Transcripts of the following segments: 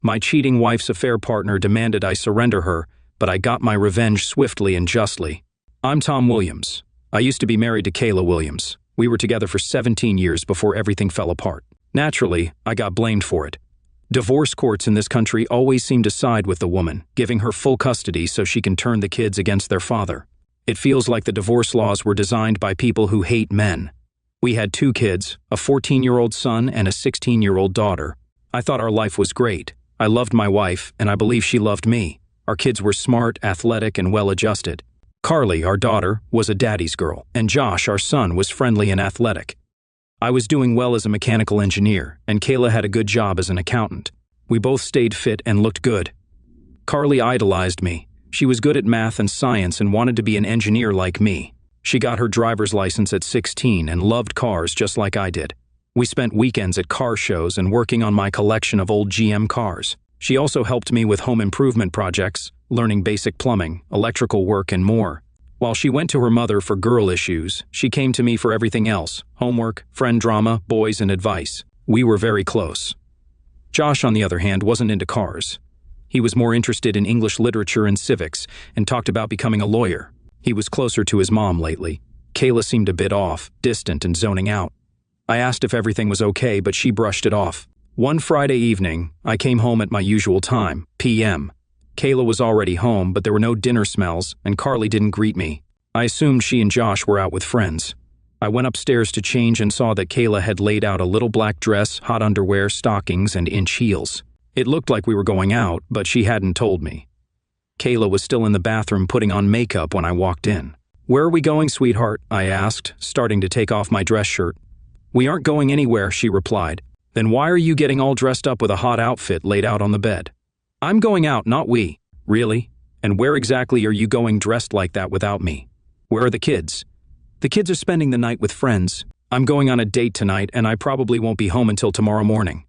My cheating wife's affair partner demanded I surrender her, but I got my revenge swiftly and justly. I'm Tom Williams. I used to be married to Kayla Williams. We were together for 17 years before everything fell apart. Naturally, I got blamed for it. Divorce courts in this country always seem to side with the woman, giving her full custody so she can turn the kids against their father. It feels like the divorce laws were designed by people who hate men. We had 2 kids, a 14-year-old son and a 16-year-old daughter. I thought our life was great. I loved my wife, and I believe she loved me. Our kids were smart, athletic, and well-adjusted. Carly, our daughter, was a daddy's girl, and Josh, our son, was friendly and athletic. I was doing well as a mechanical engineer, and Kayla had a good job as an accountant. We both stayed fit and looked good. Carly idolized me. She was good at math and science and wanted to be an engineer like me. She got her driver's license at 16 and loved cars just like I did. We spent weekends at car shows and working on my collection of old GM cars. She also helped me with home improvement projects, learning basic plumbing, electrical work, and more. While she went to her mother for girl issues, she came to me for everything else: homework, friend drama, boys, and advice. We were very close. Josh, on the other hand, wasn't into cars. He was more interested in English literature and civics and talked about becoming a lawyer. He was closer to his mom lately. Kayla seemed a bit off, distant, and zoning out. I asked if everything was okay, but she brushed it off. One Friday evening, I came home at my usual time, p.m. Kayla was already home, but there were no dinner smells, and Carly didn't greet me. I assumed she and Josh were out with friends. I went upstairs to change and saw that Kayla had laid out a little black dress, hot underwear, stockings, and inch heels. It looked like we were going out, but she hadn't told me. Kayla was still in the bathroom putting on makeup when I walked in. "Where are we going, sweetheart?" I asked, starting to take off my dress shirt. "We aren't going anywhere," she replied. "Then why are you getting all dressed up with a hot outfit laid out on the bed?" "I'm going out, not we." "Really? And where exactly are you going dressed like that without me? Where are the kids?" "The kids are spending the night with friends. I'm going on a date tonight, and I probably won't be home until tomorrow morning."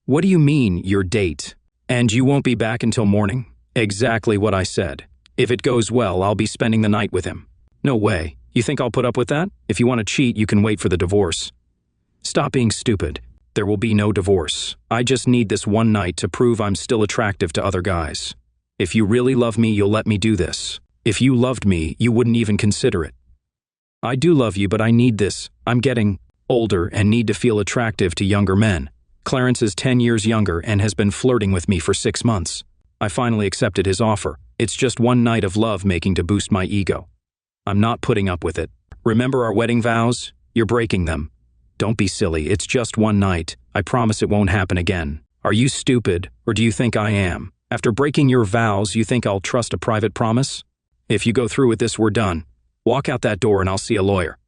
"What do you mean, your date? And you won't be back until morning?" "Exactly what I said. If it goes well, I'll be spending the night with him." "No way. You think I'll put up with that? If you want to cheat, you can wait for the divorce." "Stop being stupid. There will be no divorce. I just need this one night to prove I'm still attractive to other guys. If you really love me, you'll let me do this. If you loved me, you wouldn't even consider it." "I do love you, but I need this. I'm getting older and need to feel attractive to younger men. Clarence is 10 years younger and has been flirting with me for 6 months. I finally accepted his offer. It's just one night of love making to boost my ego. I'm not putting up with it. Remember our wedding vows? You're breaking them. Don't be silly, it's just one night. I promise it won't happen again. Are you stupid, or do you think I am? After breaking your vows, you think I'll trust a private promise? If you go through with this, we're done. Walk out that door and I'll see a lawyer."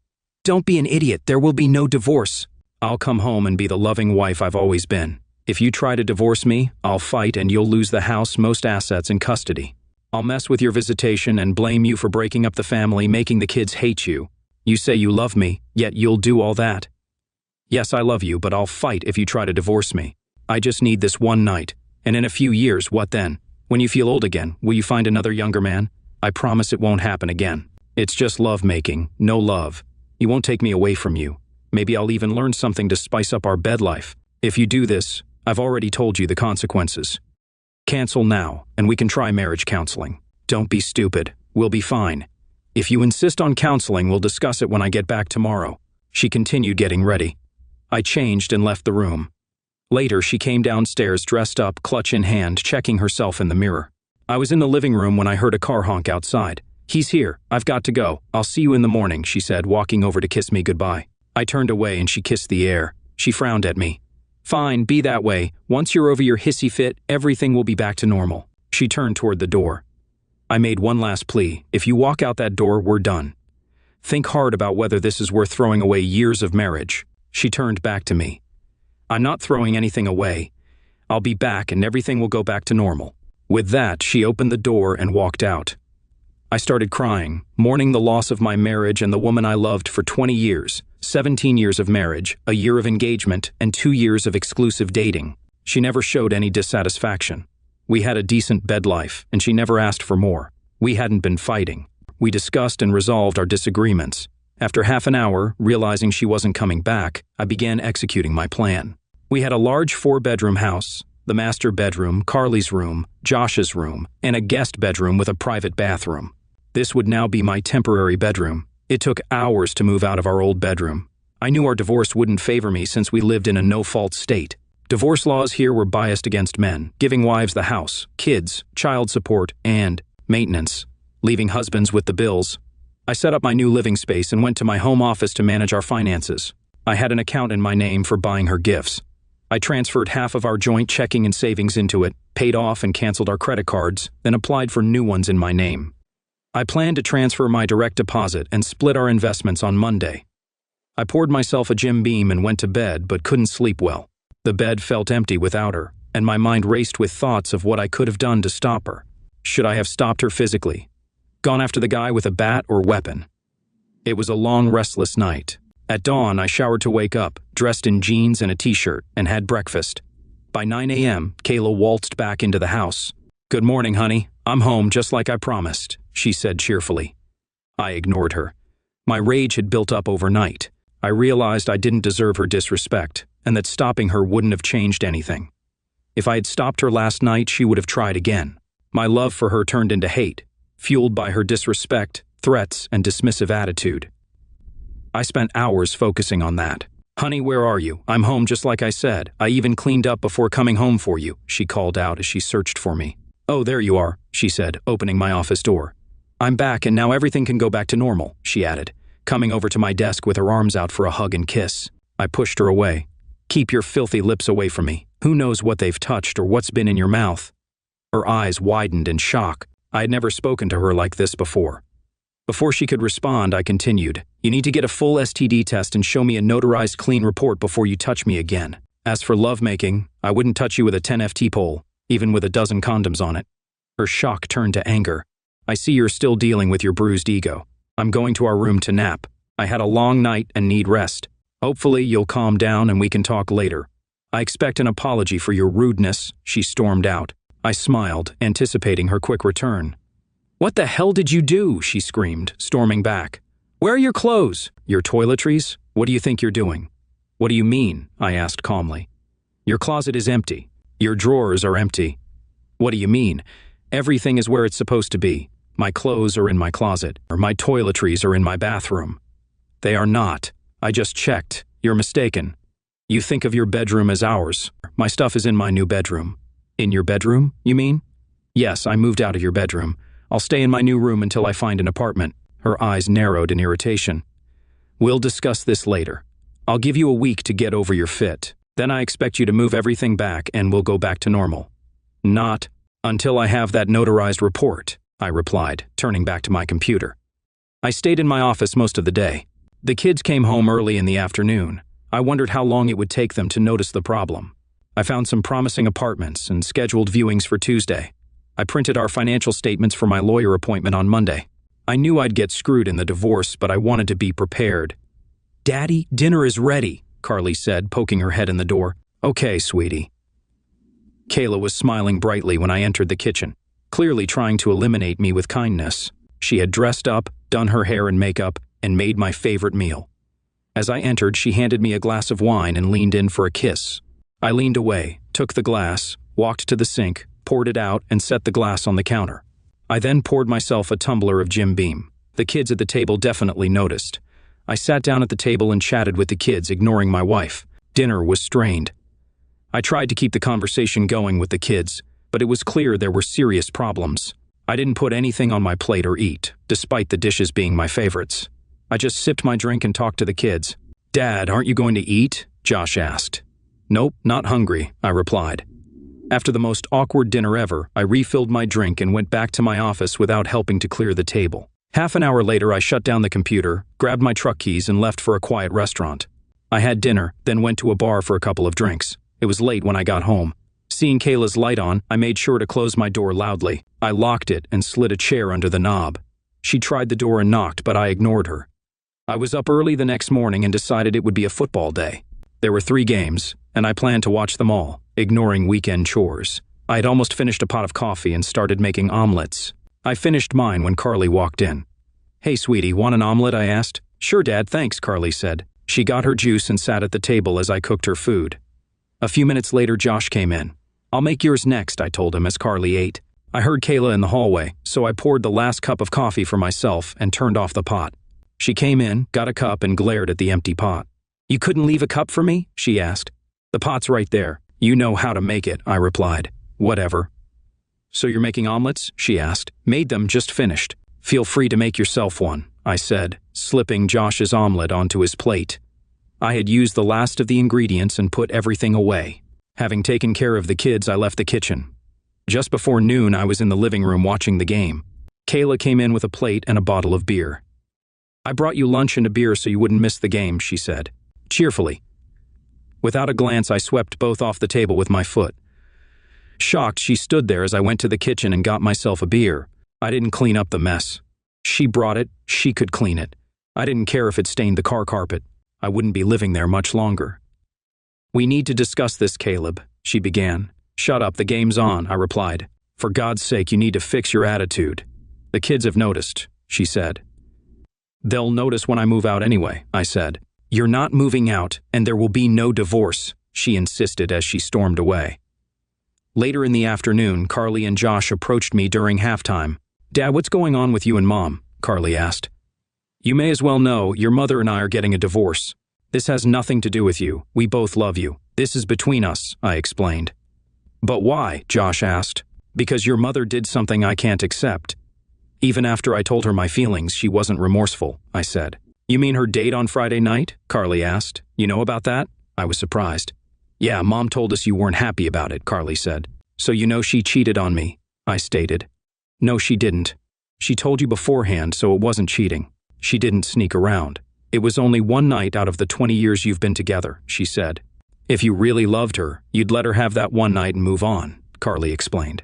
"Don't be an idiot, there will be no divorce." "I'll come home and be the loving wife I've always been. If you try to divorce me, I'll fight and you'll lose the house, most assets, and custody. I'll mess with your visitation and blame you for breaking up the family, making the kids hate you. You say you love me, yet you'll do all that." "Yes, I love you, but I'll fight if you try to divorce me. I just need this one night. And in a few years, what then? When you feel old again, will you find another younger man? I promise it won't happen again. It's just love-making, no love. You won't take me away from you. Maybe I'll even learn something to spice up our bed life. If you do this, I've already told you the consequences. Cancel now, and we can try marriage counseling. Don't be stupid. We'll be fine. If you insist on counseling, we'll discuss it when I get back tomorrow." She continued getting ready. I changed and left the room. Later, she came downstairs dressed up, clutch in hand, checking herself in the mirror. I was in the living room when I heard a car honk outside. "He's here. I've got to go. I'll see you in the morning," she said, walking over to kiss me goodbye. I turned away and she kissed the air. She frowned at me. "Fine, be that way. Once you're over your hissy fit, everything will be back to normal." She turned toward the door. I made one last plea. "If you walk out that door, we're done. Think hard about whether this is worth throwing away years of marriage." She turned back to me. "I'm not throwing anything away. I'll be back and everything will go back to normal." With that, she opened the door and walked out. I started crying, mourning the loss of my marriage and the woman I loved for 20 years, 17 years of marriage, a year of engagement, and 2 years of exclusive dating. She never showed any dissatisfaction. We had a decent bed life, and she never asked for more. We hadn't been fighting. We discussed and resolved our disagreements. After half an hour, realizing she wasn't coming back, I began executing my plan. We had a large 4-bedroom house. the master bedroom, Carly's room, Josh's room, and a guest bedroom with a private bathroom. This would now be my temporary bedroom. It took hours to move out of our old bedroom. I knew our divorce wouldn't favor me since we lived in a no-fault state. Divorce laws here were biased against men, giving wives the house, kids, child support, and maintenance, leaving husbands with the bills. I set up my new living space and went to my home office to manage our finances. I had an account in my name for buying her gifts. I transferred half of our joint checking and savings into it, paid off and canceled our credit cards, then applied for new ones in my name. I planned to transfer my direct deposit and split our investments on Monday. I poured myself a Jim Beam and went to bed, but couldn't sleep well. The bed felt empty without her, and my mind raced with thoughts of what I could have done to stop her. Should I have stopped her physically? Gone after the guy with a bat or weapon? It was a long, restless night. At dawn, I showered to wake up, dressed in jeans and a t-shirt, and had breakfast. By 9 a.m., Kayla waltzed back into the house. "Good morning, honey. I'm home just like I promised," she said cheerfully. I ignored her. My rage had built up overnight. I realized I didn't deserve her disrespect, and that stopping her wouldn't have changed anything. If I had stopped her last night, she would have tried again. My love for her turned into hate, fueled by her disrespect, threats, and dismissive attitude. I spent hours focusing on that. "Honey, where are you? I'm home just like I said. I even cleaned up before coming home for you," she called out as she searched for me. "Oh, there you are," she said, opening my office door. "I'm back and now everything can go back to normal," she added, coming over to my desk with her arms out for a hug and kiss. I pushed her away. "Keep your filthy lips away from me. Who knows what they've touched or what's been in your mouth?" Her eyes widened in shock. I had never spoken to her like this before. Before she could respond, I continued, "You need to get a full STD test and show me a notarized clean report before you touch me again. As for lovemaking, I wouldn't touch you with a 10FT pole, even with a dozen condoms on it." Her shock turned to anger. "I see you're still dealing with your bruised ego. I'm going to our room to nap. I had a long night and need rest. Hopefully you'll calm down and we can talk later. I expect an apology for your rudeness," she stormed out. I smiled, anticipating her quick return. "What the hell did you do?" she screamed, storming back. "Where are your clothes? Your toiletries? What do you think you're doing?" "What do you mean?" I asked calmly. "Your closet is empty. Your drawers are empty." "What do you mean? Everything is where it's supposed to be. My clothes are in my closet, or my toiletries are in my bathroom." "They are not. I just checked. You're mistaken. You think of your bedroom as ours. My stuff is in my new bedroom." "In your bedroom, you mean?" "Yes, I moved out of your bedroom. I'll stay in my new room until I find an apartment." Her eyes narrowed in irritation. "We'll discuss this later. I'll give you a week to get over your fit. Then I expect you to move everything back and we'll go back to normal." "Not until I have that notarized report," I replied, turning back to my computer. I stayed in my office most of the day. The kids came home early in the afternoon. I wondered how long it would take them to notice the problem. I found some promising apartments and scheduled viewings for Tuesday. I printed our financial statements for my lawyer appointment on Monday. I knew I'd get screwed in the divorce, but I wanted to be prepared. "Daddy, dinner is ready," Carly said, poking her head in the door. "Okay, sweetie." Kayla was smiling brightly when I entered the kitchen, clearly trying to eliminate me with kindness. She had dressed up, done her hair and makeup, and made my favorite meal. As I entered, she handed me a glass of wine and leaned in for a kiss. I leaned away, took the glass, walked to the sink, poured it out, and set the glass on the counter. I then poured myself a tumbler of Jim Beam. The kids at the table definitely noticed. I sat down at the table and chatted with the kids, ignoring my wife. Dinner was strained. I tried to keep the conversation going with the kids, but it was clear there were serious problems. I didn't put anything on my plate or eat, despite the dishes being my favorites. I just sipped my drink and talked to the kids. "Dad, aren't you going to eat?" Josh asked. "Nope, not hungry," I replied. After the most awkward dinner ever, I refilled my drink and went back to my office without helping to clear the table. Half an hour later, I shut down the computer, grabbed my truck keys, and left for a quiet restaurant. I had dinner, then went to a bar for a couple of drinks. It was late when I got home. Seeing Kayla's light on, I made sure to close my door loudly. I locked it and slid a chair under the knob. She tried the door and knocked, but I ignored her. I was up early the next morning and decided it would be a football day. There were 3 games, and I planned to watch them all, ignoring weekend chores. I had almost finished a pot of coffee and started making omelets. I finished mine when Carly walked in. "Hey, sweetie, want an omelet?" I asked. "Sure, Dad, thanks," Carly said. She got her juice and sat at the table as I cooked her food. A few minutes later, Josh came in. I'll make yours next, I told him as Carly ate. I heard Kayla in the hallway, so I poured the last cup of coffee for myself and turned off the pot. She came in, got a cup, and glared at the empty pot. You couldn't leave a cup for me? She asked. The pot's right there. You know how to make it, I replied. Whatever. So you're making omelets? She asked. Made them, just finished. Feel free to make yourself one, I said, slipping Josh's omelet onto his plate. I had used the last of the ingredients and put everything away. Having taken care of the kids, I left the kitchen. Just before noon, I was in the living room watching the game. Kayla came in with a plate and a bottle of beer. I brought you lunch and a beer so you wouldn't miss the game, she said, cheerfully. Without a glance, I swept both off the table with my foot. Shocked, she stood there as I went to the kitchen and got myself a beer. I didn't clean up the mess. She brought it, she could clean it. I didn't care if it stained the car carpet. I wouldn't be living there much longer. We need to discuss this, Caleb, she began. Shut up, the game's on, I replied. For God's sake, you need to fix your attitude. The kids have noticed, she said. They'll notice when I move out anyway, I said. You're not moving out, and there will be no divorce, she insisted as she stormed away. Later in the afternoon, Carly and Josh approached me during halftime. Dad, what's going on with you and Mom? Carly asked. You may as well know, your mother and I are getting a divorce. This has nothing to do with you. We both love you. This is between us, I explained. But why? Josh asked. Because your mother did something I can't accept. Even after I told her my feelings, she wasn't remorseful, I said. You mean her date on Friday night? Carly asked. You know about that? I was surprised. Yeah, Mom told us you weren't happy about it, Carly said. So you know she cheated on me, I stated. No, she didn't. She told you beforehand, so it wasn't cheating. She didn't sneak around. It was only one night out of the 20 years you've been together, she said. If you really loved her, you'd let her have that one night and move on, Carly explained.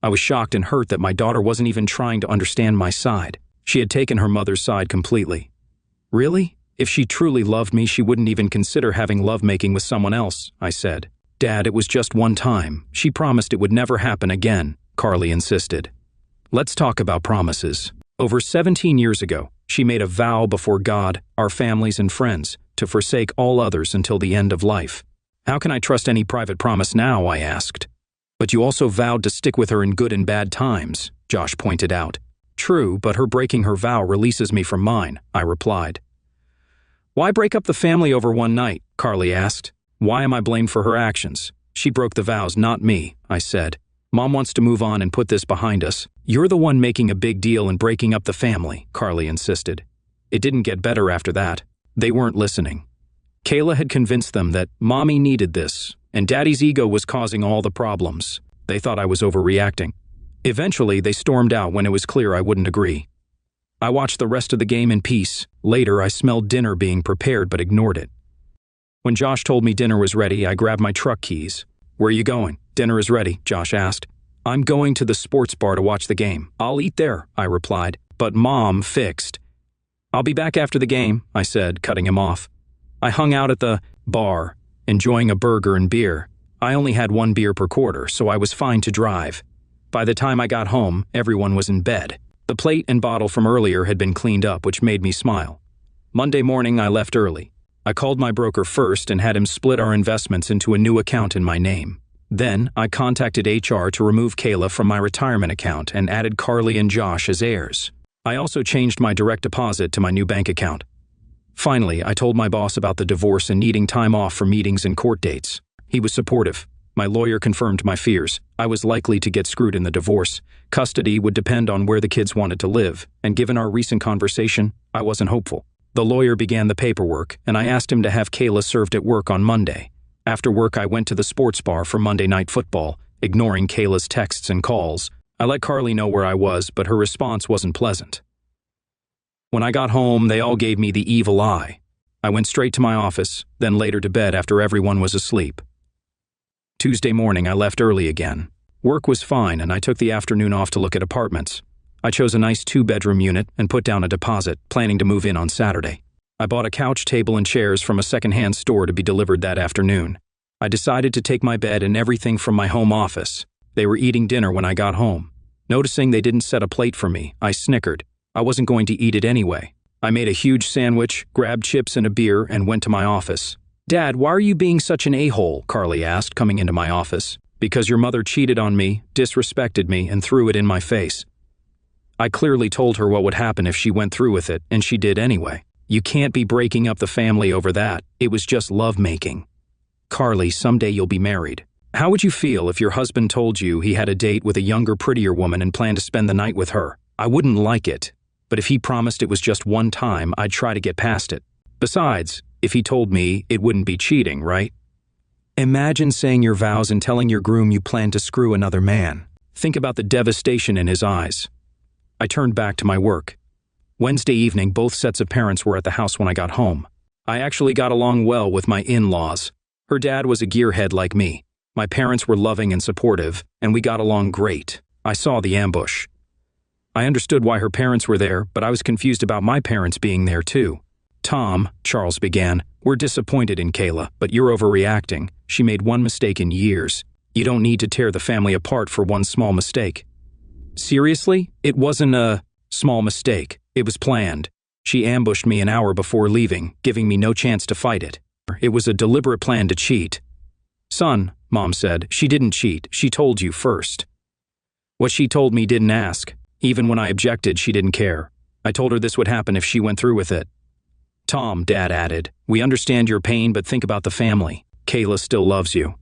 I was shocked and hurt that my daughter wasn't even trying to understand my side. She had taken her mother's side completely. Really? If she truly loved me, she wouldn't even consider having lovemaking with someone else, I said. Dad, it was just one time. She promised it would never happen again, Carly insisted. Let's talk about promises. Over 17 years ago, she made a vow before God, our families and friends, to forsake all others until the end of life. How can I trust any private promise now? I asked. But you also vowed to stick with her in good and bad times, Josh pointed out. True, but her breaking her vow releases me from mine, I replied. Why break up the family over one night? Carly asked. Why am I blamed for her actions? She broke the vows, not me, I said. Mom wants to move on and put this behind us. You're the one making a big deal and breaking up the family, Carly insisted. It didn't get better after that. They weren't listening. Kayla had convinced them that Mommy needed this, and Daddy's ego was causing all the problems. They thought I was overreacting. Eventually, they stormed out when it was clear I wouldn't agree. I watched the rest of the game in peace. Later, I smelled dinner being prepared but ignored it. When Josh told me dinner was ready, I grabbed my truck keys. Where are you going? Dinner is ready, Josh asked. I'm going to the sports bar to watch the game. I'll eat there, I replied. But Mom fixed. I'll be back after the game, I said, cutting him off. I hung out at the bar, enjoying a burger and beer. I only had one beer per quarter, so I was fine to drive. By the time I got home, everyone was in bed. The plate and bottle from earlier had been cleaned up, which made me smile. Monday morning, I left early. I called my broker first and had him split our investments into a new account in my name. Then, I contacted HR to remove Kayla from my retirement account and added Carly and Josh as heirs. I also changed my direct deposit to my new bank account. Finally, I told my boss about the divorce and needing time off for meetings and court dates. He was supportive. My lawyer confirmed my fears. I was likely to get screwed in the divorce. Custody would depend on where the kids wanted to live, and given our recent conversation, I wasn't hopeful. The lawyer began the paperwork, and I asked him to have Kayla served at work on Monday. After work, I went to the sports bar for Monday Night Football, ignoring Kayla's texts and calls. I let Carly know where I was, but her response wasn't pleasant. When I got home, they all gave me the evil eye. I went straight to my office, then later to bed after everyone was asleep. Tuesday morning, I left early again. Work was fine, and I took the afternoon off to look at apartments. I chose a nice 2-bedroom unit and put down a deposit, planning to move in on Saturday. I bought a couch, table, and chairs from a secondhand store to be delivered that afternoon. I decided to take my bed and everything from my home office. They were eating dinner when I got home. Noticing they didn't set a plate for me, I snickered. I wasn't going to eat it anyway. I made a huge sandwich, grabbed chips and a beer, and went to my office. Dad, why are you being such an a-hole? Carly asked, coming into my office. Because your mother cheated on me, disrespected me, and threw it in my face. I clearly told her what would happen if she went through with it, and she did anyway. You can't be breaking up the family over that. It was just lovemaking. Carly, someday you'll be married. How would you feel if your husband told you he had a date with a younger, prettier woman and planned to spend the night with her? I wouldn't like it, but if he promised it was just one time, I'd try to get past it. Besides, if he told me, it wouldn't be cheating, right? Imagine saying your vows and telling your groom you plan to screw another man. Think about the devastation in his eyes. I turned back to my work. Wednesday evening, both sets of parents were at the house when I got home. I actually got along well with my in-laws. Her dad was a gearhead like me. My parents were loving and supportive, and we got along great. I saw the ambush. I understood why her parents were there, but I was confused about my parents being there too. Tom, Charles began, we're disappointed in Kayla, but you're overreacting. She made one mistake in years. You don't need to tear the family apart for one small mistake. Seriously? It wasn't a small mistake. It was planned. She ambushed me an hour before leaving, giving me no chance to fight it. It was a deliberate plan to cheat. Son, Mom said, she didn't cheat. She told you first. What she told me didn't ask. Even when I objected, she didn't care. I told her this would happen if she went through with it. Tom, Dad added, we understand your pain, but think about the family. Kayla still loves you.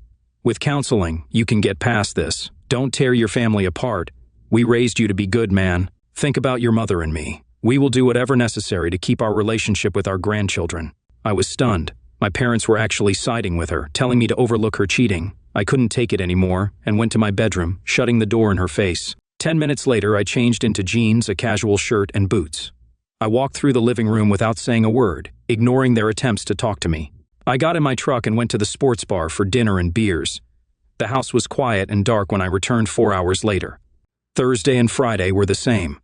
With counseling, you can get past this. Don't tear your family apart. We raised you to be good, man. Think about your mother and me. We will do whatever necessary to keep our relationship with our grandchildren. I was stunned. My parents were actually siding with her, telling me to overlook her cheating. I couldn't take it anymore and went to my bedroom, shutting the door in her face. 10 minutes later, I changed into jeans, a casual shirt, and boots. I walked through the living room without saying a word, ignoring their attempts to talk to me. I got in my truck and went to the sports bar for dinner and beers. The house was quiet and dark when I returned 4 hours later. Thursday and Friday were the same.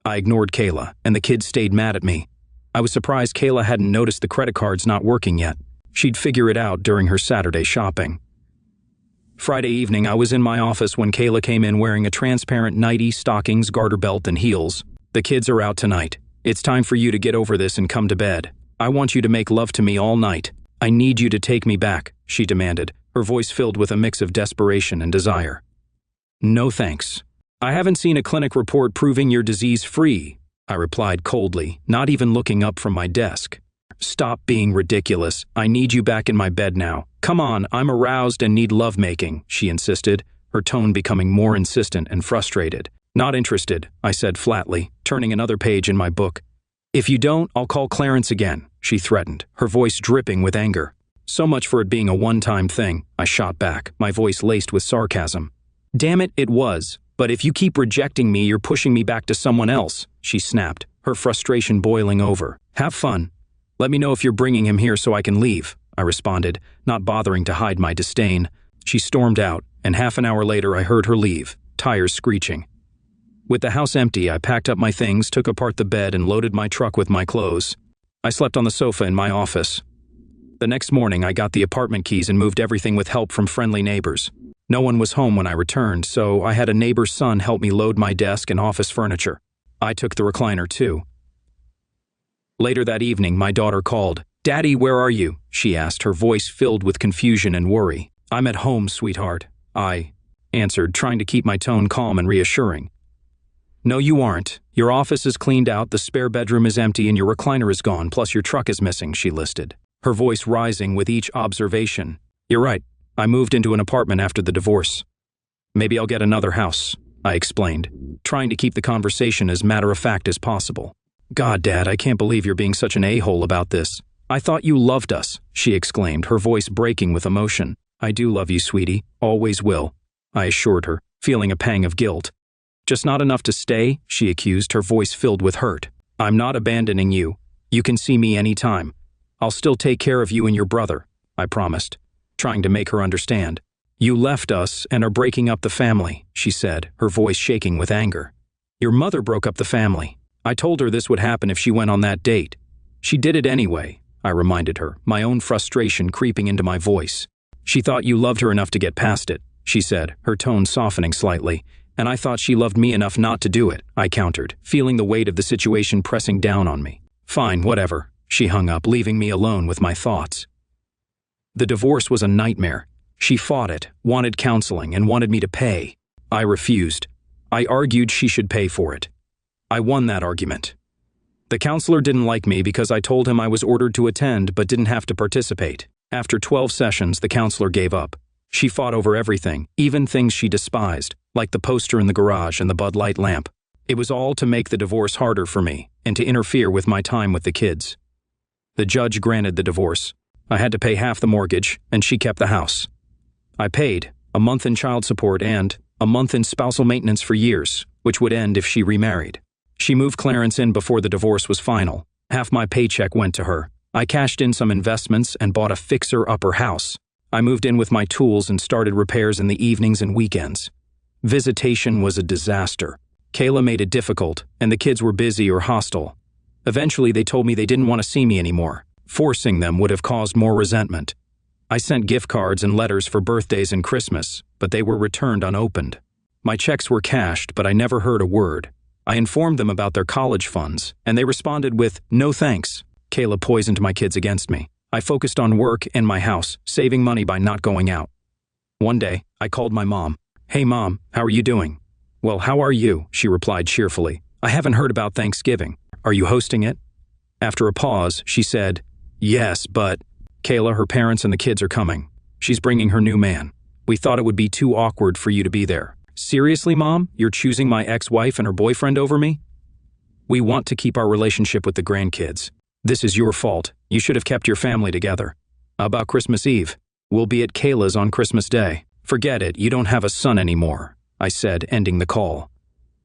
I ignored Kayla, and the kids stayed mad at me. I was surprised Kayla hadn't noticed the credit cards not working yet. She'd figure it out during her Saturday shopping. Friday evening, I was in my office when Kayla came in wearing a transparent nightie, stockings, garter belt, and heels. The kids are out tonight. It's time for you to get over this and come to bed. I want you to make love to me all night. I need you to take me back, she demanded, her voice filled with a mix of desperation and desire. No thanks. I haven't seen a clinic report proving you're disease-free, I replied coldly, not even looking up from my desk. Stop being ridiculous. I need you back in my bed now. Come on, I'm aroused and need lovemaking, she insisted, her tone becoming more insistent and frustrated. Not interested, I said flatly, turning another page in my book. If you don't, I'll call Clarence again, she threatened, her voice dripping with anger. So much for it being a one-time thing, I shot back, my voice laced with sarcasm. Damn it, it was. But if you keep rejecting me, you're pushing me back to someone else, she snapped, her frustration boiling over. Have fun. Let me know if you're bringing him here so I can leave, I responded, not bothering to hide my disdain. She stormed out, and half an hour later I heard her leave, tires screeching. With the house empty, I packed up my things, took apart the bed, and loaded my truck with my clothes. I slept on the sofa in my office. The next morning, I got the apartment keys and moved everything with help from friendly neighbors. No one was home when I returned, so I had a neighbor's son help me load my desk and office furniture. I took the recliner too. Later that evening, my daughter called. Daddy, where are you? She asked, her voice filled with confusion and worry. I'm at home, sweetheart, I answered, trying to keep my tone calm and reassuring. No, you aren't. Your office is cleaned out, the spare bedroom is empty, and your recliner is gone, plus your truck is missing, she listed, her voice rising with each observation. You're right. I moved into an apartment after the divorce. Maybe I'll get another house, I explained, trying to keep the conversation as matter-of-fact as possible. God, Dad, I can't believe you're being such an a-hole about this. I thought you loved us, she exclaimed, her voice breaking with emotion. I do love you, sweetie. Always will, I assured her, feeling a pang of guilt. Just not enough to stay, she accused, her voice filled with hurt. I'm not abandoning you. You can see me anytime. I'll still take care of you and your brother, I promised, trying to make her understand. You left us and are breaking up the family, she said, her voice shaking with anger. Your mother broke up the family. I told her this would happen if she went on that date. She did it anyway, I reminded her, my own frustration creeping into my voice. She thought you loved her enough to get past it, she said, her tone softening slightly. And I thought she loved me enough not to do it, I countered, feeling the weight of the situation pressing down on me. Fine, whatever, she hung up, leaving me alone with my thoughts. The divorce was a nightmare. She fought it, wanted counseling, and wanted me to pay. I refused. I argued she should pay for it. I won that argument. The counselor didn't like me because I told him I was ordered to attend but didn't have to participate. After 12 sessions, the counselor gave up. She fought over everything, even things she despised, like the poster in the garage and the Bud Light lamp. It was all to make the divorce harder for me and to interfere with my time with the kids. The judge granted the divorce. I had to pay half the mortgage, and she kept the house. I paid a month in child support and a month in spousal maintenance for years, which would end if she remarried. She moved Clarence in before the divorce was final. Half my paycheck went to her. I cashed in some investments and bought a fixer-upper house. I moved in with my tools and started repairs in the evenings and weekends. Visitation was a disaster. Kayla made it difficult, and the kids were busy or hostile. Eventually, they told me they didn't want to see me anymore. Forcing them would have caused more resentment. I sent gift cards and letters for birthdays and Christmas, but they were returned unopened. My checks were cashed, but I never heard a word. I informed them about their college funds, and they responded with, "No thanks." Kayla poisoned my kids against me. I focused on work and my house, saving money by not going out. One day, I called my mom. "Hey Mom, how are you doing?" "Well, how are you?" she replied cheerfully. "I haven't heard about Thanksgiving. Are you hosting it?" After a pause, she said, "Yes, but..." "Kayla, her parents and the kids are coming. She's bringing her new man. We thought it would be too awkward for you to be there." "Seriously, Mom? You're choosing my ex-wife and her boyfriend over me?" "We want to keep our relationship with the grandkids. This is your fault. You should have kept your family together." "How about Christmas Eve? We'll be at Kayla's on Christmas Day." "Forget it, you don't have a son anymore," I said, ending the call.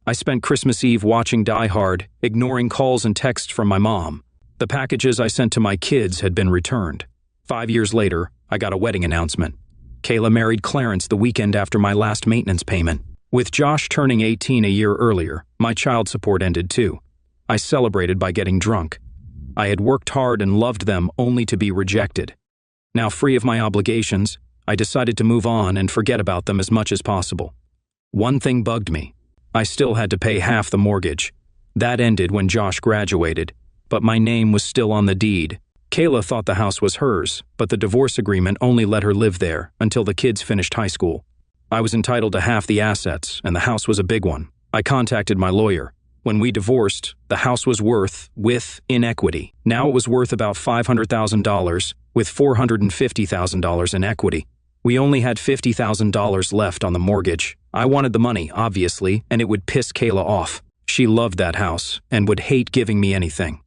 I spent Christmas Eve watching Die Hard, ignoring calls and texts from my mom. The packages I sent to my kids had been returned. 5 years later, I got a wedding announcement. Kayla married Clarence the weekend after my last maintenance payment. With Josh turning 18 a year earlier, my child support ended too. I celebrated by getting drunk. I had worked hard and loved them only to be rejected. Now free of my obligations, I decided to move on and forget about them as much as possible. One thing bugged me. I still had to pay half the mortgage. That ended when Josh graduated, but my name was still on the deed. Kayla thought the house was hers, but the divorce agreement only let her live there until the kids finished high school. I was entitled to half the assets, and the house was a big one. I contacted my lawyer. When we divorced, the house was worth, with inequity. Now it was worth about $500,000, with $450,000 in equity. We only had $50,000 left on the mortgage. I wanted the money, obviously, and it would piss Kayla off. She loved that house and would hate giving me anything.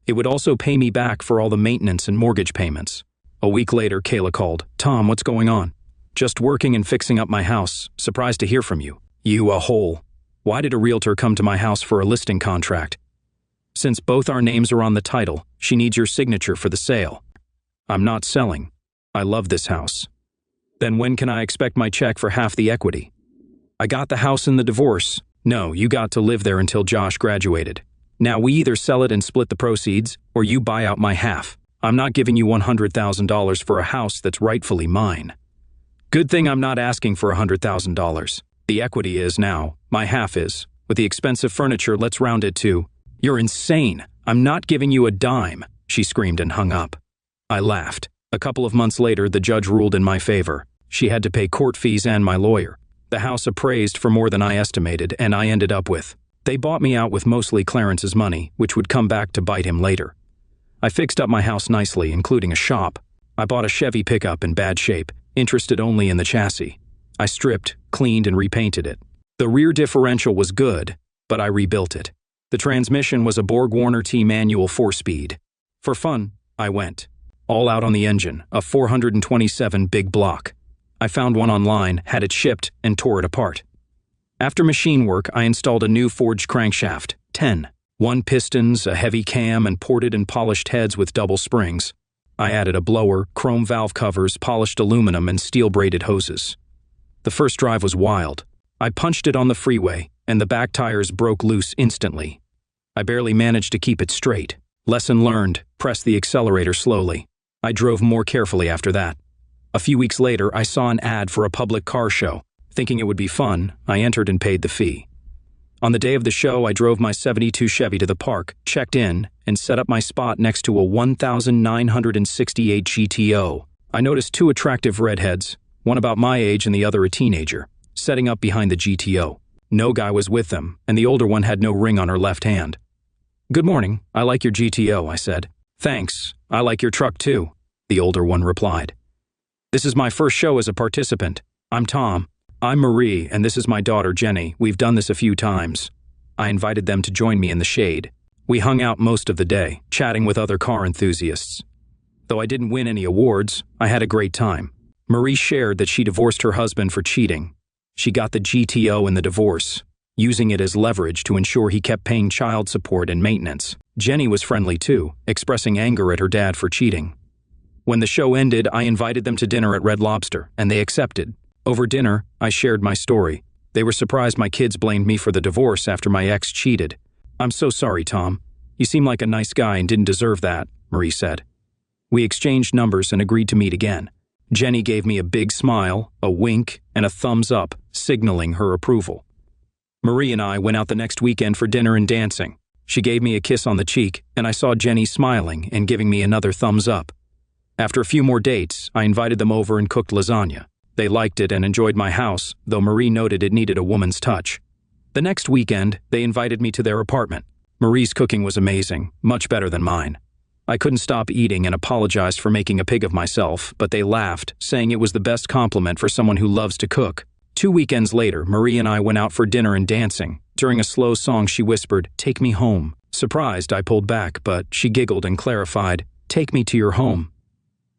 It would also pay me back for all the maintenance and mortgage payments. A week later, Kayla called. "Tom, what's going on?" "Just working and fixing up my house. Surprised to hear from you." "You a hole. Why did a realtor come to my house for a listing contract?" "Since both our names are on the title, she needs your signature for the sale." "I'm not selling. I love this house." "Then when can I expect my check for half the equity?" "I got the house in the divorce." "No, you got to live there until Josh graduated. Now we either sell it and split the proceeds, or you buy out my half. I'm not giving you $100,000 for a house that's rightfully mine." "Good thing I'm not asking for $100,000. The equity is now. My half is. With the expensive furniture, let's round it to..." "You're insane. I'm not giving you a dime," she screamed and hung up. I laughed. A couple of months later, the judge ruled in my favor. She had to pay court fees and my lawyer. The house appraised for more than I estimated, and I ended up with. They bought me out with mostly Clarence's money, which would come back to bite him later. I fixed up my house nicely, including a shop. I bought a Chevy pickup in bad shape, interested only in the chassis. I stripped, cleaned, and repainted it. The rear differential was good, but I rebuilt it. The transmission was a Borg-Warner T manual 4-speed. For fun, I went. All out on the engine, a 427 big block. I found one online, had it shipped, and tore it apart. After machine work, I installed a new forged crankshaft, 10. 1 pistons, a heavy cam, and ported and polished heads with double springs. I added a blower, chrome valve covers, polished aluminum, and steel-braided hoses. The first drive was wild. I punched it on the freeway, and the back tires broke loose instantly. I barely managed to keep it straight. Lesson learned, press the accelerator slowly. I drove more carefully after that. A few weeks later, I saw an ad for a public car show. Thinking it would be fun, I entered and paid the fee. On the day of the show, I drove my '72 Chevy to the park, checked in, and set up my spot next to a 1968 GTO. I noticed 2 attractive redheads. one about my age and the other a teenager, setting up behind the GTO. No guy was with them, and the older one had no ring on her left hand. "Good morning, I like your GTO," I said. "Thanks, I like your truck too," the older one replied. "This is my first show as a participant. I'm Tom." "I'm Marie, and this is my daughter Jenny. We've done this a few times." I invited them to join me in the shade. We hung out most of the day, chatting with other car enthusiasts. Though I didn't win any awards, I had a great time. Marie shared that she divorced her husband for cheating. She got the GTO in the divorce, using it as leverage to ensure he kept paying child support and maintenance. Jenny was friendly too, expressing anger at her dad for cheating. When the show ended, I invited them to dinner at Red Lobster, and they accepted. Over dinner, I shared my story. They were surprised my kids blamed me for the divorce after my ex cheated. "I'm so sorry, Tom. You seem like a nice guy and didn't deserve that," Marie said. We exchanged numbers and agreed to meet again. Jenny gave me a big smile, a wink, and a thumbs up, signaling her approval. Marie and I went out the next weekend for dinner and dancing. She gave me a kiss on the cheek, and I saw Jenny smiling and giving me another thumbs up. After a few more dates, I invited them over and cooked lasagna. They liked it and enjoyed my house, though Marie noted it needed a woman's touch. The next weekend, they invited me to their apartment. Marie's cooking was amazing, much better than mine. I couldn't stop eating and apologized for making a pig of myself, but they laughed, saying it was the best compliment for someone who loves to cook. 2 weekends later, Marie and I went out for dinner and dancing. During a slow song, she whispered, "Take me home." Surprised, I pulled back, but she giggled and clarified, "Take me to your home."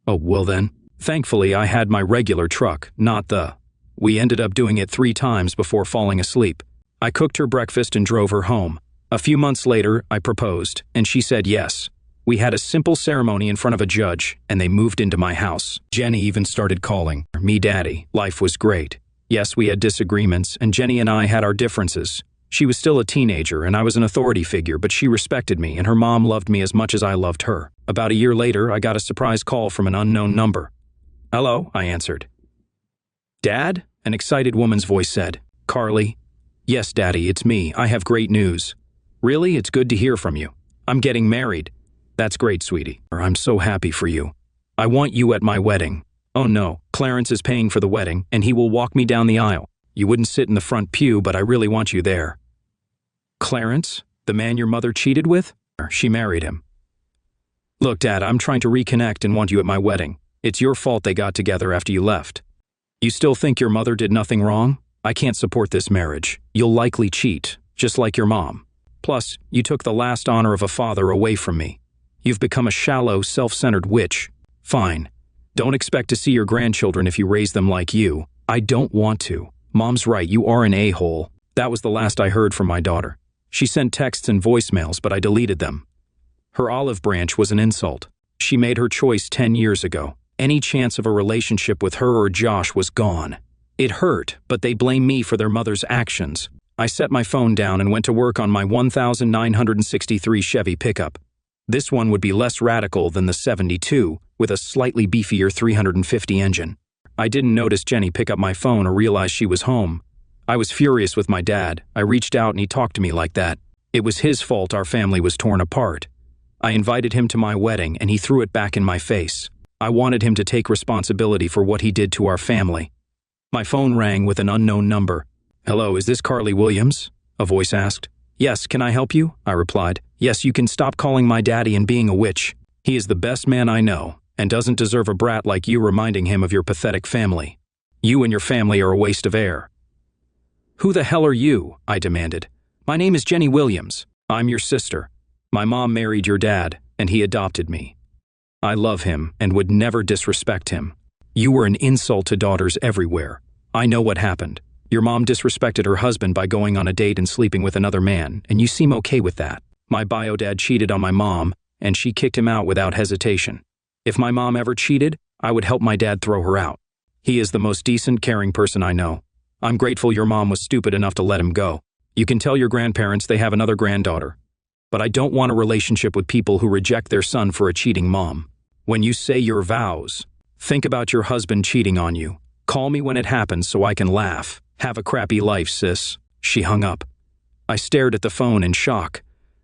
"Oh, well then." Thankfully, I had my regular truck, not the... We ended up doing it 3 times before falling asleep. I cooked her breakfast and drove her home. A few months later, I proposed, and she said yes. We had a simple ceremony in front of a judge, and they moved into my house. Jenny even started calling me Daddy. Life was great. Yes, we had disagreements, and Jenny and I had our differences. She was still a teenager, and I was an authority figure, but she respected me, and her mom loved me as much as I loved her. About a year later, I got a surprise call from an unknown number. "Hello," I answered. "Dad?" An excited woman's voice said. "Carly?" "Yes, Daddy, it's me. I have great news." "Really? It's good to hear from you. I'm getting married." "That's great, sweetie. I'm so happy for you. I want you at my wedding." "Oh no, Clarence is paying for the wedding, and he will walk me down the aisle. You wouldn't sit in the front pew, but I really want you there." "Clarence? The man your mother cheated with?" "She married him." "Look, Dad, I'm trying to reconnect and want you at my wedding. It's your fault they got together after you left. You still think your mother did nothing wrong? I can't support this marriage. You'll likely cheat, just like your mom. Plus, you took the last honor of a father away from me. You've become a shallow, self-centered witch. Fine. Don't expect to see your grandchildren if you raise them like you. I don't want to. Mom's right, you are an a-hole." That was the last I heard from my daughter. She sent texts and voicemails, but I deleted them. Her olive branch was an insult. She made her choice 10 years ago. Any chance of a relationship with her or Josh was gone. It hurt, but they blame me for their mother's actions. I set my phone down and went to work on my 1963 Chevy pickup. This one would be less radical than the 72, with a slightly beefier 350 engine. I didn't notice Jenny pick up my phone or realize she was home. I was furious with my dad. I reached out and he talked to me like that. It was his fault our family was torn apart. I invited him to my wedding and he threw it back in my face. I wanted him to take responsibility for what he did to our family. My phone rang with an unknown number. "Hello, is this Carly Williams?" a voice asked. "Yes, can I help you?" I replied. "Yes, you can stop calling my daddy and being a witch. He is the best man I know, and doesn't deserve a brat like you reminding him of your pathetic family. You and your family are a waste of air." "Who the hell are you?" I demanded. "My name is Jenny Williams. I'm your sister. My mom married your dad, and he adopted me. I love him and would never disrespect him. You were an insult to daughters everywhere. I know what happened. Your mom disrespected her husband by going on a date and sleeping with another man, and you seem okay with that. My bio dad cheated on my mom, and she kicked him out without hesitation. If my mom ever cheated, I would help my dad throw her out. He is the most decent, caring person I know. I'm grateful your mom was stupid enough to let him go. You can tell your grandparents they have another granddaughter. But I don't want a relationship with people who reject their son for a cheating mom. When you say your vows, think about your husband cheating on you. Call me when it happens so I can laugh. Have a crappy life, sis." She hung up. I stared at the phone in shock.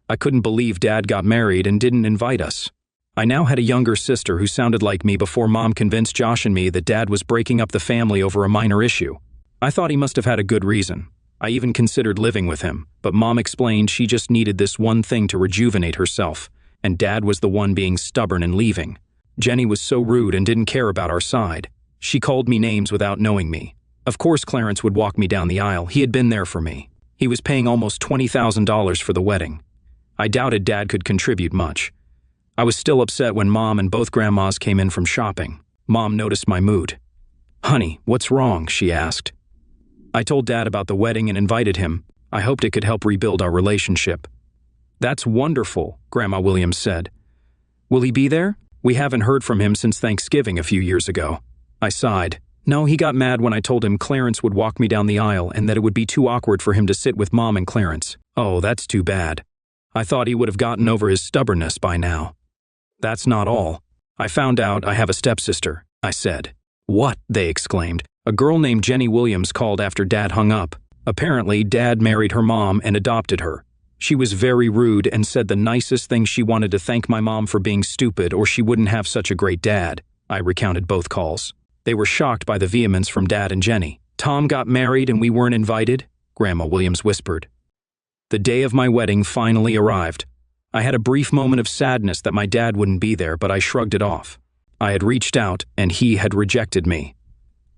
I couldn't believe Dad got married and didn't invite us. I now had a younger sister who sounded like me before Mom convinced Josh and me that Dad was breaking up the family over a minor issue. I thought he must have had a good reason. I even considered living with him, but Mom explained she just needed this one thing to rejuvenate herself, and Dad was the one being stubborn and leaving. Jenny was so rude and didn't care about our side. She called me names without knowing me. Of course Clarence would walk me down the aisle. He had been there for me. He was paying almost $20,000 for the wedding. I doubted Dad could contribute much. I was still upset when Mom and both grandmas came in from shopping. Mom noticed my mood. "Honey, what's wrong?" she asked. I told Dad about the wedding and invited him. I hoped it could help rebuild our relationship. "That's wonderful," Grandma Williams said. "Will he be there? We haven't heard from him since Thanksgiving a few years ago." I sighed. No, he got mad when I told him Clarence would walk me down the aisle and that it would be too awkward for him to sit with Mom and Clarence. Oh, that's too bad. I thought he would have gotten over his stubbornness by now. "That's not all. I found out I have a stepsister," I said. "What?" they exclaimed. "A girl named Jenny Williams called after Dad hung up. Apparently, Dad married her mom and adopted her. She was very rude and said the nicest thing she wanted to thank my mom for being stupid or she wouldn't have such a great dad." I recounted both calls. They were shocked by the vehemence from Dad and Jenny. "Tom got married and we weren't invited?" Grandma Williams whispered. The day of my wedding finally arrived. I had a brief moment of sadness that my dad wouldn't be there, but I shrugged it off. I had reached out, and he had rejected me.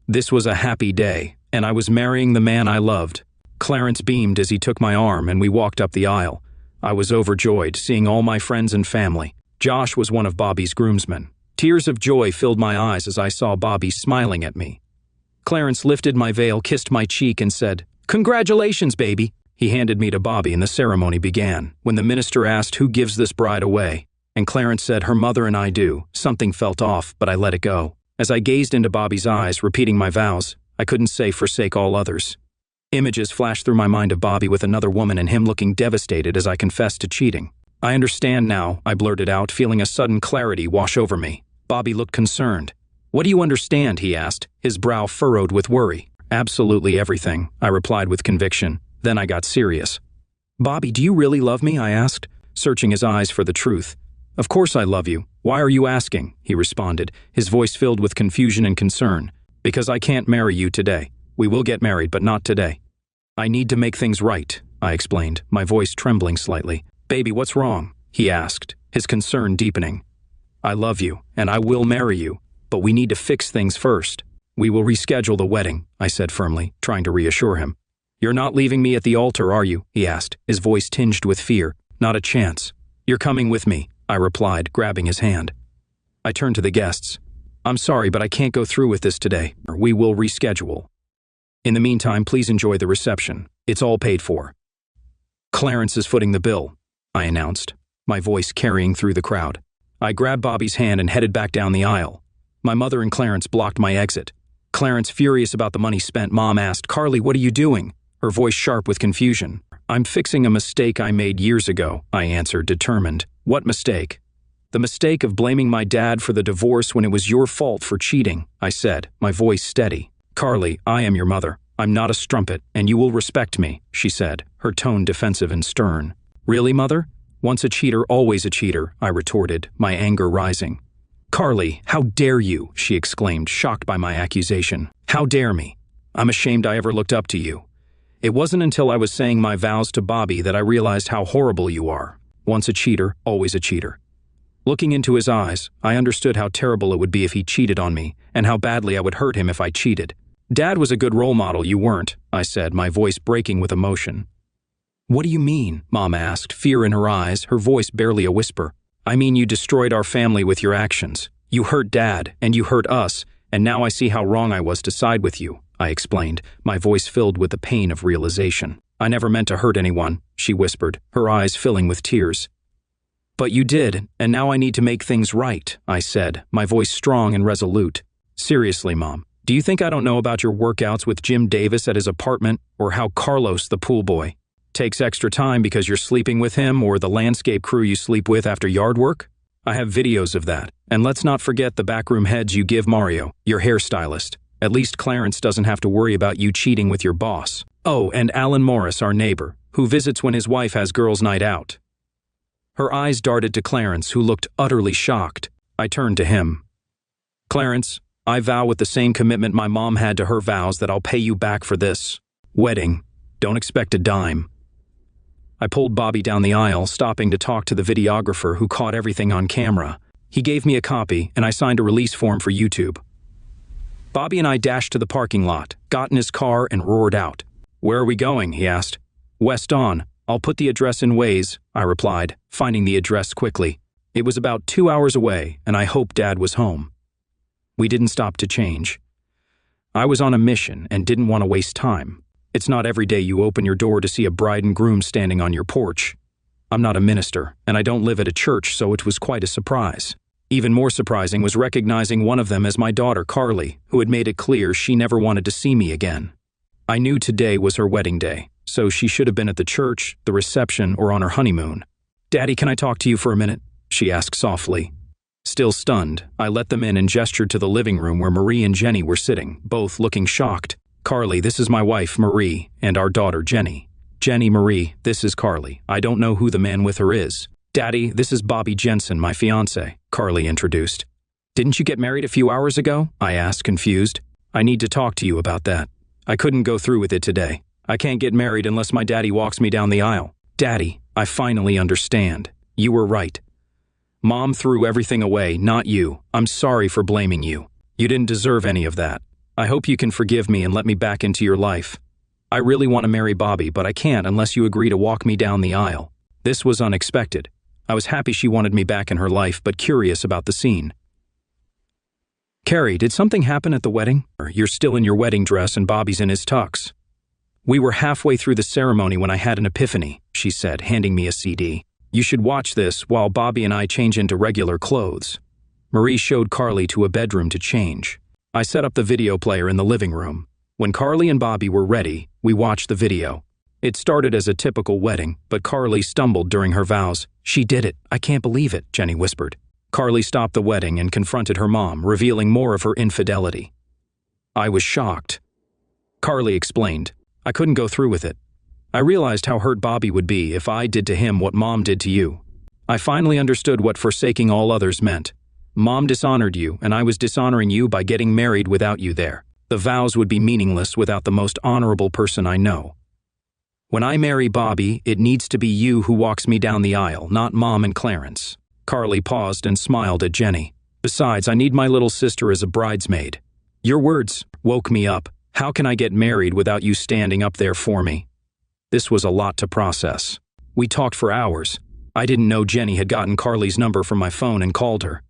This was a happy day, and I was marrying the man I loved. Clarence beamed as he took my arm, and we walked up the aisle. I was overjoyed, seeing all my friends and family. Josh was one of Bobby's groomsmen. Tears of joy filled my eyes as I saw Bobby smiling at me. Clarence lifted my veil, kissed my cheek, and said, "Congratulations, baby." He handed me to Bobby and the ceremony began. When the minister asked who gives this bride away, and Clarence said her mother and I do, something felt off, but I let it go. As I gazed into Bobby's eyes, repeating my vows, I couldn't say forsake all others. Images flashed through my mind of Bobby with another woman and him looking devastated as I confessed to cheating. "I understand now," I blurted out, feeling a sudden clarity wash over me. Bobby looked concerned. "What do you understand?" he asked, his brow furrowed with worry. "Absolutely everything," I replied with conviction. Then I got serious. "Bobby, do you really love me?" I asked, searching his eyes for the truth. "Of course I love you. Why are you asking?" he responded, his voice filled with confusion and concern. "Because I can't marry you today. We will get married, but not today." "I need to make things right," I explained, my voice trembling slightly. "Baby, what's wrong?" he asked, his concern deepening. "I love you, and I will marry you, but we need to fix things first." "We will reschedule the wedding," I said firmly, trying to reassure him. "You're not leaving me at the altar, are you?" he asked, his voice tinged with fear. "Not a chance." "You're coming with me," I replied, grabbing his hand. I turned to the guests. "I'm sorry, but I can't go through with this today. We will reschedule. In the meantime, please enjoy the reception. It's all paid for." "Clarence is footing the bill," I announced, my voice carrying through the crowd. I grabbed Bobby's hand and headed back down the aisle. My mother and Clarence blocked my exit. Clarence, furious about the money spent, Mom asked, "Carly, what are you doing?" Her voice sharp with confusion. "I'm fixing a mistake I made years ago," I answered, determined. "What mistake?" "The mistake of blaming my dad for the divorce when it was your fault for cheating," I said, my voice steady. "Carly, I am your mother. I'm not a strumpet, and you will respect me," she said, her tone defensive and stern. "Really, Mother? Once a cheater, always a cheater," I retorted, my anger rising. "Carly, how dare you?" she exclaimed, shocked by my accusation. "How dare me? I'm ashamed I ever looked up to you. It wasn't until I was saying my vows to Bobby that I realized how horrible you are. Once a cheater, always a cheater." Looking into his eyes, I understood how terrible it would be if he cheated on me, and how badly I would hurt him if I cheated. "Dad was a good role model, you weren't," I said, my voice breaking with emotion. "What do you mean?" Mom asked, fear in her eyes, her voice barely a whisper. "I mean you destroyed our family with your actions. You hurt Dad, and you hurt us, and now I see how wrong I was to side with you," I explained, my voice filled with the pain of realization. "I never meant to hurt anyone," she whispered, her eyes filling with tears. "But you did, and now I need to make things right," I said, my voice strong and resolute. "Seriously, Mom, do you think I don't know about your workouts with Jim Davis at his apartment, or how Carlos, the pool boy, takes extra time because you're sleeping with him, or the landscape crew you sleep with after yard work? I have videos of that. And let's not forget the backroom heads you give Mario, your hairstylist. At least Clarence doesn't have to worry about you cheating with your boss. Oh, and Alan Morris, our neighbor, who visits when his wife has girls' night out." Her eyes darted to Clarence, who looked utterly shocked. I turned to him. Clarence, I vow with the same commitment my mom had to her vows that I'll pay you back for this wedding. Don't expect a dime. I pulled Bobby down the aisle, stopping to talk to the videographer who caught everything on camera. He gave me a copy, and I signed a release form for YouTube. Bobby and I dashed to the parking lot, got in his car, and roared out. Where are we going? He asked. West on. I'll put the address in Waze, I replied, finding the address quickly. It was about 2 hours away, and I hoped Dad was home. We didn't stop to change. I was on a mission and didn't want to waste time. It's not every day you open your door to see a bride and groom standing on your porch. I'm not a minister, and I don't live at a church, so it was quite a surprise. Even more surprising was recognizing one of them as my daughter, Carly, who had made it clear she never wanted to see me again. I knew today was her wedding day, so she should have been at the church, the reception, or on her honeymoon. Daddy, can I talk to you for a minute? She asked softly. Still stunned, I let them in and gestured to the living room where Marie and Jenny were sitting, both looking shocked. Carly, this is my wife, Marie, and our daughter, Jenny. Jenny, Marie, this is Carly. I don't know who the man with her is. Daddy, this is Bobby Jensen, my fiancé, Carly introduced. Didn't you get married a few hours ago? I asked, confused. I need to talk to you about that. I couldn't go through with it today. I can't get married unless my daddy walks me down the aisle. Daddy, I finally understand. You were right. Mom threw everything away, not you. I'm sorry for blaming you. You didn't deserve any of that. I hope you can forgive me and let me back into your life. I really want to marry Bobby, but I can't unless you agree to walk me down the aisle. This was unexpected. I was happy she wanted me back in her life, but curious about the scene. Carrie, did something happen at the wedding? You're still in your wedding dress and Bobby's in his tux. We were halfway through the ceremony when I had an epiphany, she said, handing me a CD. You should watch this while Bobby and I change into regular clothes. Marie showed Carly to a bedroom to change. I set up the video player in the living room. When Carly and Bobby were ready, we watched the video. It started as a typical wedding, but Carly stumbled during her vows. She did it. I can't believe it, Jenny whispered. Carly stopped the wedding and confronted her mom, revealing more of her infidelity. I was shocked. Carly explained. I couldn't go through with it. I realized how hurt Bobby would be if I did to him what Mom did to you. I finally understood what forsaking all others meant. Mom dishonored you, and I was dishonoring you by getting married without you there. The vows would be meaningless without the most honorable person I know. When I marry Bobby, it needs to be you who walks me down the aisle, not Mom and Clarence. Carly paused and smiled at Jenny. Besides, I need my little sister as a bridesmaid. Your words woke me up. How can I get married without you standing up there for me? This was a lot to process. We talked for hours. I didn't know Jenny had gotten Carly's number from my phone and called her.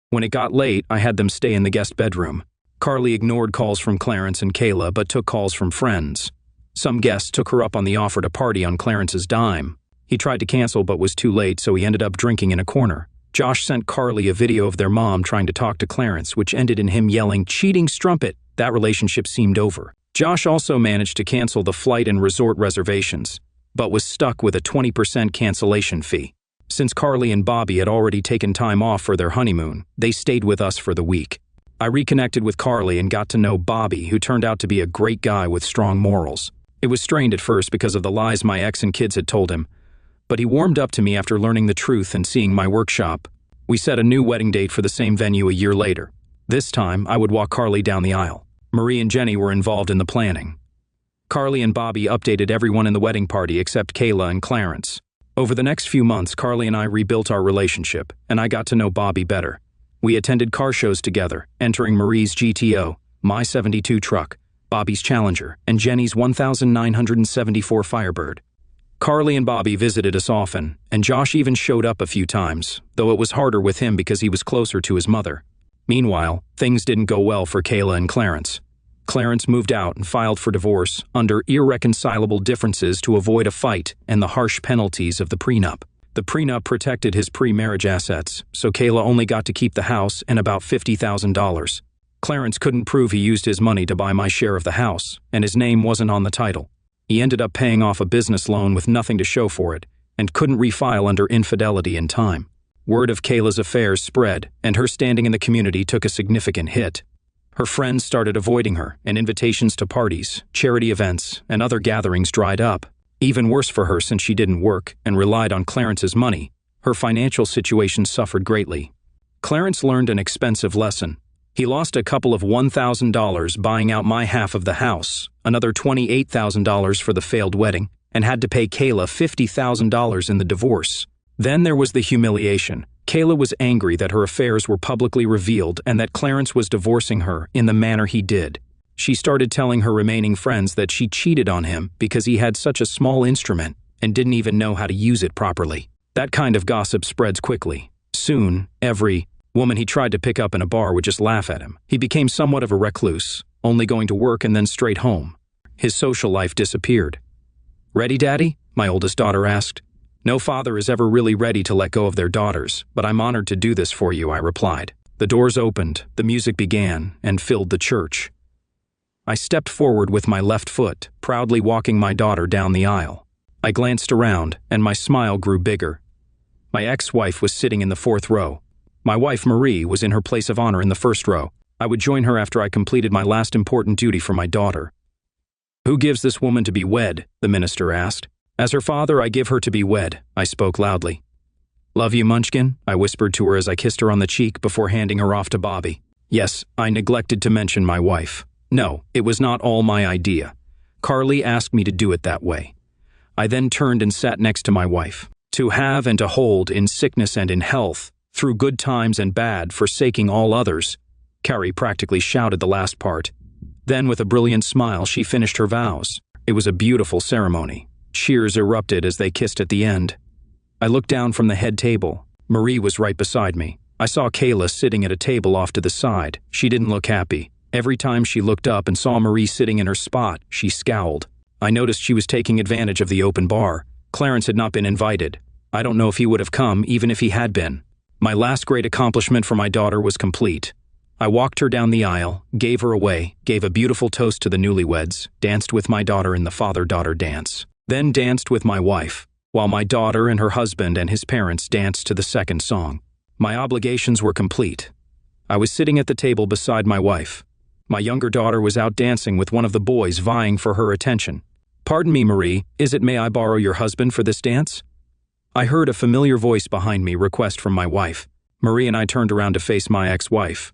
When it got late, I had them stay in the guest bedroom. Carly ignored calls from Clarence and Kayla, but took calls from friends. Some guests took her up on the offer to party on Clarence's dime. He tried to cancel but was too late, so he ended up drinking in a corner. Josh sent Carly a video of their mom trying to talk to Clarence, which ended in him yelling, "Cheating strumpet!" That relationship seemed over. Josh also managed to cancel the flight and resort reservations, but was stuck with a 20% cancellation fee. Since Carly and Bobby had already taken time off for their honeymoon, they stayed with us for the week. I reconnected with Carly and got to know Bobby, who turned out to be a great guy with strong morals. It was strained at first because of the lies my ex and kids had told him, but he warmed up to me after learning the truth and seeing my workshop. We set a new wedding date for the same venue a year later. This time, I would walk Carly down the aisle. Marie and Jenny were involved in the planning. Carly and Bobby updated everyone in the wedding party except Kayla and Clarence. Over the next few months, Carly and I rebuilt our relationship, and I got to know Bobby better. We attended car shows together, entering Marie's GTO, my 72 truck, Bobby's Challenger, and Jenny's 1974 Firebird. Carly and Bobby visited us often, and Josh even showed up a few times, though it was harder with him because he was closer to his mother. Meanwhile, things didn't go well for Kayla and Clarence. Clarence moved out and filed for divorce under irreconcilable differences to avoid a fight and the harsh penalties of the prenup. The prenup protected his pre-marriage assets, so Kayla only got to keep the house and about $50,000. Clarence couldn't prove he used his money to buy my share of the house, and his name wasn't on the title. He ended up paying off a business loan with nothing to show for it, and couldn't refile under infidelity in time. Word of Kayla's affairs spread, and her standing in the community took a significant hit. Her friends started avoiding her, and invitations to parties, charity events, and other gatherings dried up. Even worse for her since she didn't work and relied on Clarence's money. Her financial situation suffered greatly. Clarence learned an expensive lesson. He lost a couple of $1,000 buying out my half of the house, another $28,000 for the failed wedding, and had to pay Kayla $50,000 in the divorce. Then there was the humiliation. Kayla was angry that her affairs were publicly revealed and that Clarence was divorcing her in the manner he did. She started telling her remaining friends that she cheated on him because he had such a small instrument and didn't even know how to use it properly. That kind of gossip spreads quickly. Soon, every woman he tried to pick up in a bar would just laugh at him. He became somewhat of a recluse, only going to work and then straight home. His social life disappeared. "Ready, Daddy?" my oldest daughter asked. "No father is ever really ready to let go of their daughters, but I'm honored to do this for you," I replied. The doors opened, the music began, and filled the church. I stepped forward with my left foot, proudly walking my daughter down the aisle. I glanced around, and my smile grew bigger. My ex-wife was sitting in the 4th row. My wife, Marie, was in her place of honor in the 1st row. I would join her after I completed my last important duty for my daughter. "Who gives this woman to be wed?" the minister asked. "As her father, I give her to be wed," I spoke loudly. "Love you, Munchkin?" I whispered to her as I kissed her on the cheek before handing her off to Bobby. Yes, I neglected to mention my wife. No, it was not all my idea. Carly asked me to do it that way. I then turned and sat next to my wife. To have and to hold in sickness and in health, through good times and bad, forsaking all others. Carrie practically shouted the last part. Then with a brilliant smile, she finished her vows. It was a beautiful ceremony. Cheers erupted as they kissed at the end. I looked down from the head table. Marie was right beside me. I saw Kayla sitting at a table off to the side. She didn't look happy. Every time she looked up and saw Marie sitting in her spot, she scowled. I noticed she was taking advantage of the open bar. Clarence had not been invited. I don't know if he would have come, even if he had been. My last great accomplishment for my daughter was complete. I walked her down the aisle, gave her away, gave a beautiful toast to the newlyweds, danced with my daughter in the father-daughter dance, then danced with my wife, while my daughter and her husband and his parents danced to the second song. My obligations were complete. I was sitting at the table beside my wife. My younger daughter was out dancing with one of the boys vying for her attention. "Pardon me, Marie, is it may I borrow your husband for this dance?" I heard a familiar voice behind me request from my wife. Marie and I turned around to face my ex-wife.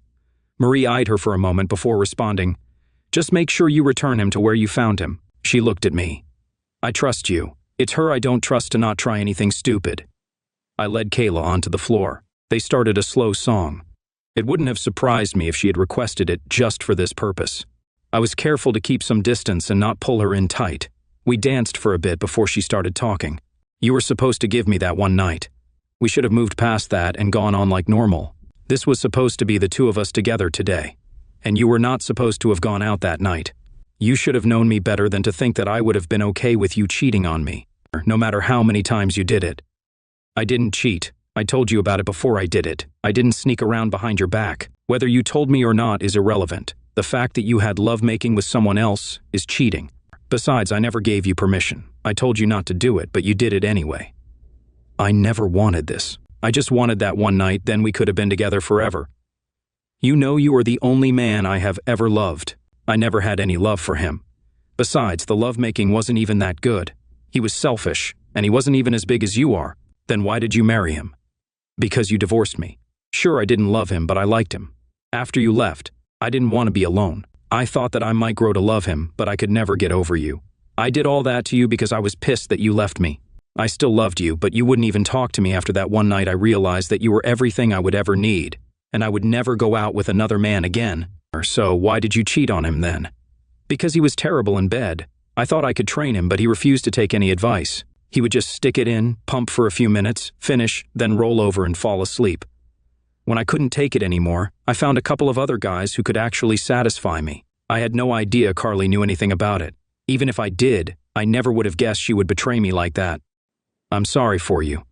Marie eyed her for a moment before responding, "Just make sure you return him to where you found him." She looked at me. "I trust you. It's her I don't trust to not try anything stupid." I led Kayla onto the floor. They started a slow song. It wouldn't have surprised me if she had requested it just for this purpose. I was careful to keep some distance and not pull her in tight. We danced for a bit before she started talking. "You were supposed to give me that one night. We should have moved past that and gone on like normal. This was supposed to be the two of us together today. And you were not supposed to have gone out that night. You should have known me better than to think that I would have been okay with you cheating on me, no matter how many times you did it. I didn't cheat. I told you about it before I did it. I didn't sneak around behind your back. Whether you told me or not is irrelevant. The fact that you had lovemaking with someone else is cheating. Besides, I never gave you permission. I told you not to do it, but you did it anyway. I never wanted this. I just wanted that one night, then we could have been together forever. You know you are the only man I have ever loved. I never had any love for him. Besides, the lovemaking wasn't even that good. He was selfish, and he wasn't even as big as you are. Then why did you marry him? Because you divorced me. Sure, I didn't love him, but I liked him. After you left, I didn't want to be alone. I thought that I might grow to love him, but I could never get over you. I did all that to you because I was pissed that you left me. I still loved you, but you wouldn't even talk to me after that one night I realized that you were everything I would ever need, and I would never go out with another man again. So why did you cheat on him then? Because he was terrible in bed. I thought I could train him, but he refused to take any advice. He would just stick it in, pump for a few minutes, finish, then roll over and fall asleep. When I couldn't take it anymore, I found a couple of other guys who could actually satisfy me. I had no idea Carly knew anything about it. Even if I did, I never would have guessed she would betray me like that. I'm sorry for you.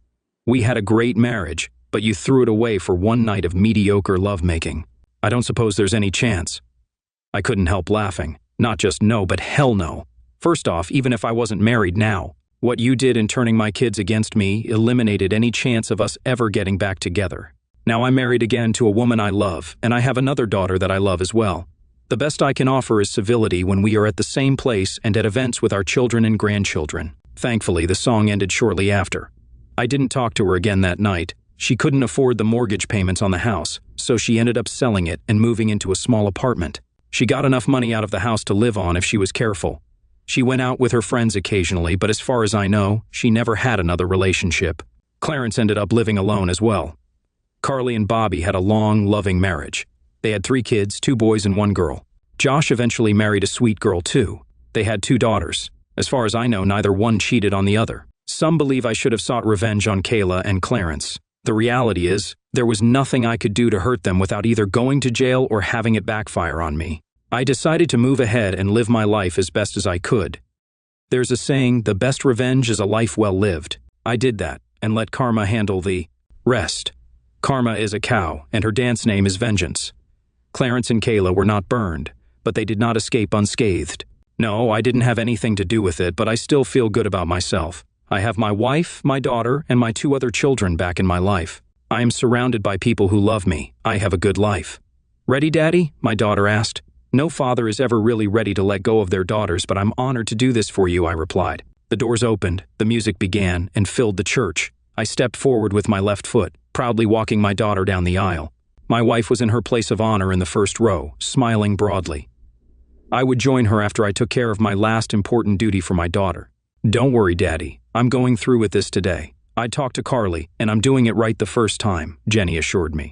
We had a great marriage, but you threw it away for one night of mediocre lovemaking. I don't suppose there's any chance. I couldn't help laughing. Not just no, but hell no. First off, even if I wasn't married now, what you did in turning my kids against me eliminated any chance of us ever getting back together. Now I'm married again to a woman I love, and I have another daughter that I love as well. The best I can offer is civility when we are at the same place and at events with our children and grandchildren. Thankfully, the song ended shortly after. I didn't talk to her again that night. She couldn't afford the mortgage payments on the house, so she ended up selling it and moving into a small apartment. She got enough money out of the house to live on if she was careful. She went out with her friends occasionally, but as far as I know, she never had another relationship. Clarence ended up living alone as well. Carly and Bobby had a long, loving marriage. They had 3 kids, 2 boys and 1 girl. Josh eventually married a sweet girl too. They had 2 daughters. As far as I know, neither one cheated on the other. Some believe I should have sought revenge on Kayla and Clarence. The reality is, there was nothing I could do to hurt them without either going to jail or having it backfire on me. I decided to move ahead and live my life as best as I could. There's a saying, the best revenge is a life well lived. I did that, and let karma handle the rest. Karma is a cow, and her dance name is Vengeance. Clarence and Kayla were not burned, but they did not escape unscathed. No, I didn't have anything to do with it, but I still feel good about myself. I have my wife, my daughter, and my 2 other children back in my life. I am surrounded by people who love me. I have a good life. Ready, Daddy? My daughter asked. No father is ever really ready to let go of their daughters, but I'm honored to do this for you, I replied. The doors opened, the music began, and filled the church. I stepped forward with my left foot, proudly walking my daughter down the aisle. My wife was in her place of honor in the first row, smiling broadly. I would join her after I took care of my last important duty for my daughter. Don't worry, Daddy. I'm going through with this today. I talked to Carly, and I'm doing it right the first time, Jenny assured me.